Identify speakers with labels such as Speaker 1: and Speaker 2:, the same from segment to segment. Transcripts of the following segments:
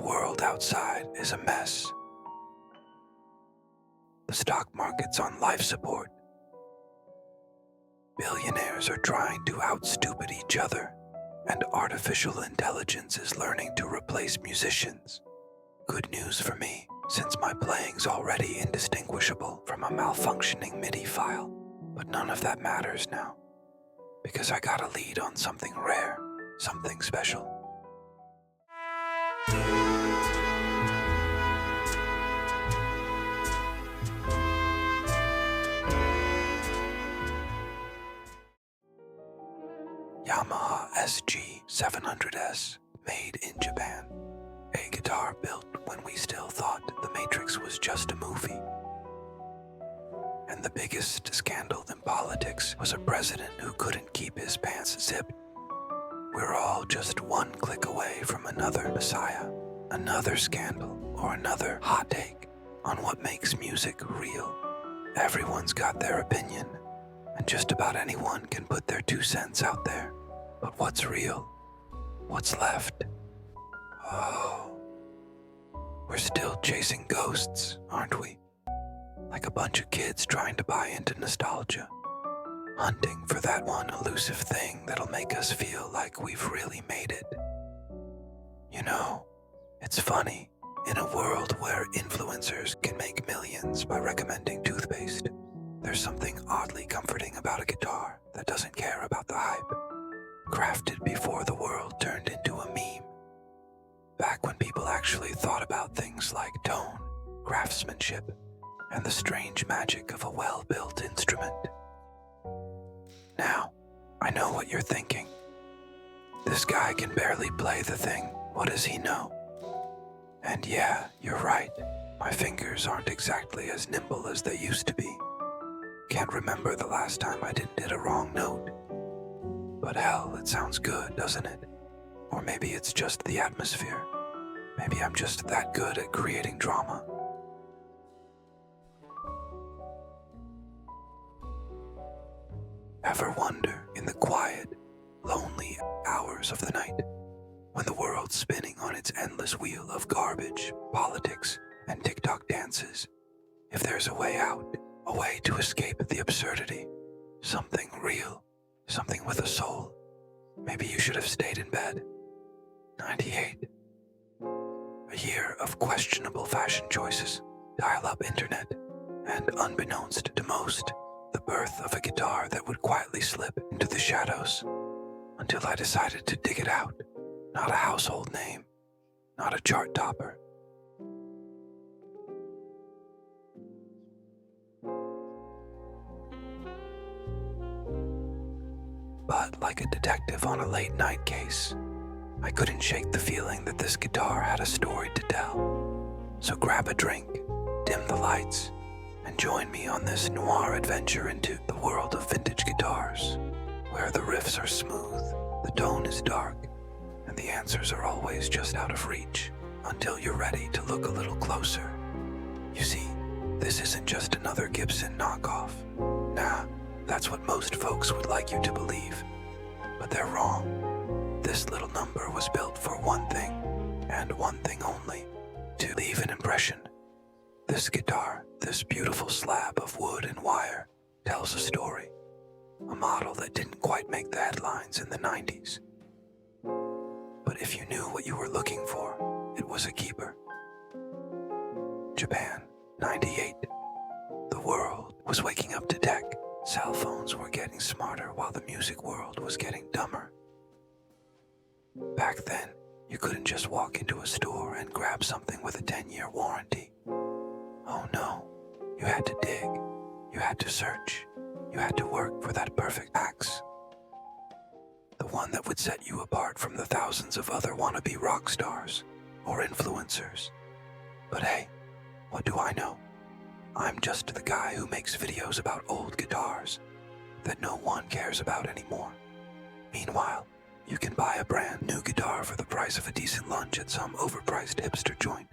Speaker 1: world outside is a mess. The stock market's on life support. Billionaires are trying to outstupid each other, and artificial intelligence is learning to replace musicians. Good news for me, since my playing's already indistinguishable from a malfunctioning MIDI file. But none of that matters now, because I got a lead on something rare, something special. Yamaha SG-700S, made in Japan. A guitar built when we still thought The Matrix was just a movie. And the biggest scandal in politics was a president who couldn't keep his pants zipped. We're all just one click away from another messiah, another scandal, or another hot take on what makes music real. Everyone's got their opinion, and just about anyone can put their 2 cents out there. But what's real? What's left? Oh, we're still chasing ghosts, aren't we? Like a bunch of kids trying to buy into nostalgia, hunting for that one elusive thing that'll make us feel like we've really made it. You know, it's funny, in a world where influencers can make millions by recommending toothpaste, there's something oddly comforting about a guitar that doesn't care about the hype. Crafted before the world turned into a meme. Back when people actually thought about things like tone, craftsmanship, and the strange magic of a well-built instrument. Now, I know what you're thinking. This guy can barely play the thing. What does he know? And yeah, you're right. My fingers aren't exactly as nimble as they used to be. Can't remember the last time I didn't hit a wrong note. But hell, it sounds good, doesn't it? Or maybe it's just the atmosphere. Maybe I'm just that good at creating drama. Ever wonder, in the quiet, lonely hours of the night, when the world's spinning on its endless wheel of garbage, politics, and TikTok dances, if there's a way out, a way to escape the absurdity, something real, something with a soul? Maybe you should have stayed in bed. 98. A year of questionable fashion choices, dial-up internet, and unbeknownst to most, the birth of a guitar that would quietly slip into the shadows, until I decided to dig it out. Not a household name, not a chart topper. But like a detective on a late-night case, I couldn't shake the feeling that this guitar had a story to tell. So grab a drink, dim the lights, and join me on this noir adventure into the world of vintage guitars, where the riffs are smooth, the tone is dark, and the answers are always just out of reach, until you're ready to look a little closer. You see, this isn't just another Gibson knockoff. Nah, that's what most folks would like you to believe. But they're wrong. This little number was built for one thing, and one thing only, to leave an impression. This guitar, this beautiful slab of wood and wire, tells a story. A model that didn't quite make the headlines in the 90s. But if you knew what you were looking for, it was a keeper. Japan, 98. The world was waking up to tech. Cell phones were getting smarter while the music world was getting dumber. Back then, you couldn't just walk into a store and grab something with a 10-year warranty. Oh no, you had to dig, you had to search, you had to work for that perfect axe. The one that would set you apart from the thousands of other wannabe rock stars or influencers. But hey, what do I know? I'm just the guy who makes videos about old guitars that no one cares about anymore. Meanwhile, you can buy a brand new guitar for the price of a decent lunch at some overpriced hipster joint.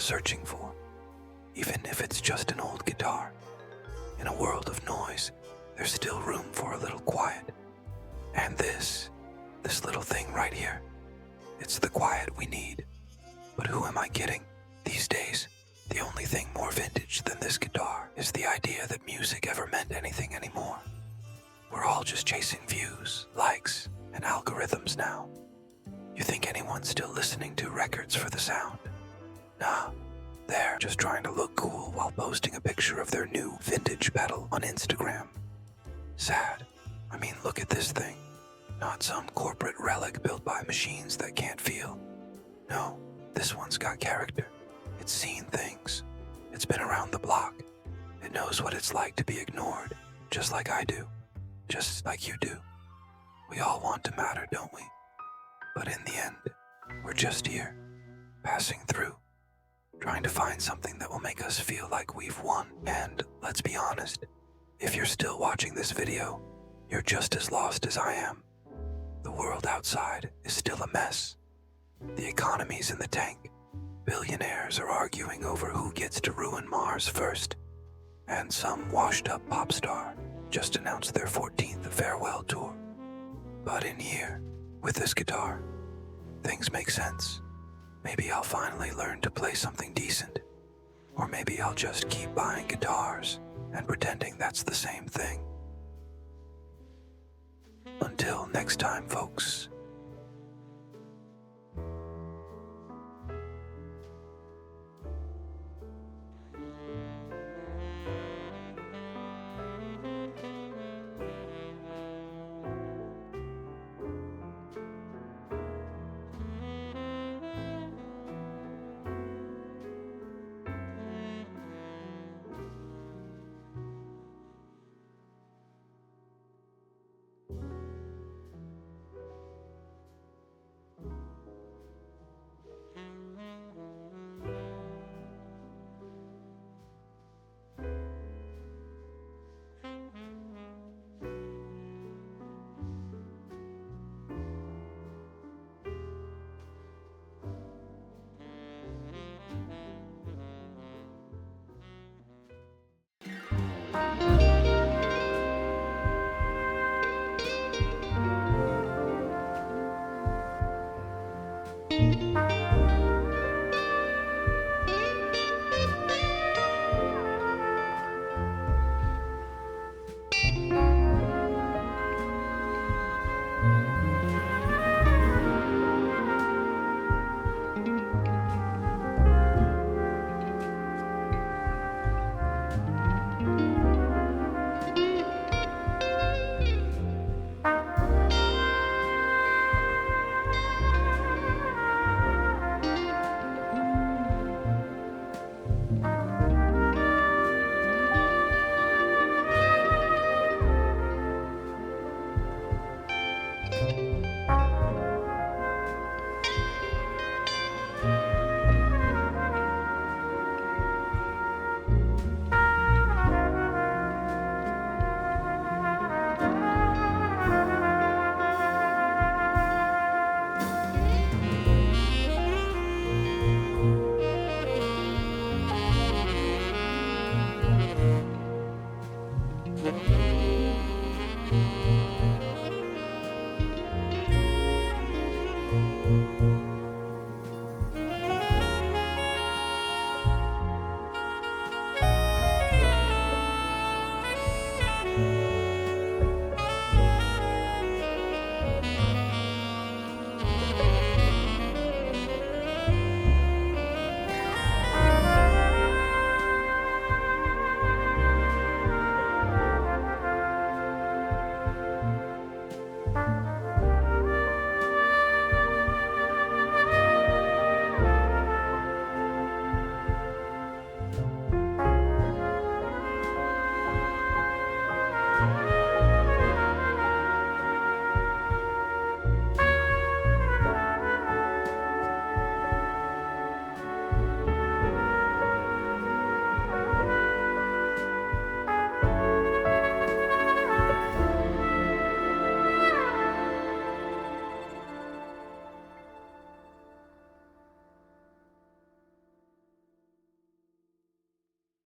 Speaker 1: searching for, even if it's just an old guitar. In a world of noise, there's still room for a little quiet. And this little thing right here, it's the quiet we need. But who am I kidding? These days, the only thing more vintage than this guitar is the idea that music ever meant anything anymore. We're all just chasing views, likes, and algorithms now. You think anyone's still listening to records for the sound? Nah, they're just trying to look cool while posting a picture of their new vintage pedal on Instagram. Sad. I mean, look at this thing. Not some corporate relic built by machines that can't feel. No, this one's got character. It's seen things. It's been around the block. It knows what it's like to be ignored, just like I do. Just like you do. We all want to matter, don't we? But in the end, we're just here, passing through, trying to find something that will make us feel like we've won. And let's be honest, if you're still watching this video, you're just as lost as I am. The world outside is still a mess. The economy's in the tank. Billionaires are arguing over who gets to ruin Mars first. And some washed-up pop star just announced their 14th farewell tour. But in here, with this guitar, things make sense. Maybe I'll finally learn to play something decent. Or maybe I'll just keep buying guitars and pretending that's the same thing. Until next time, folks.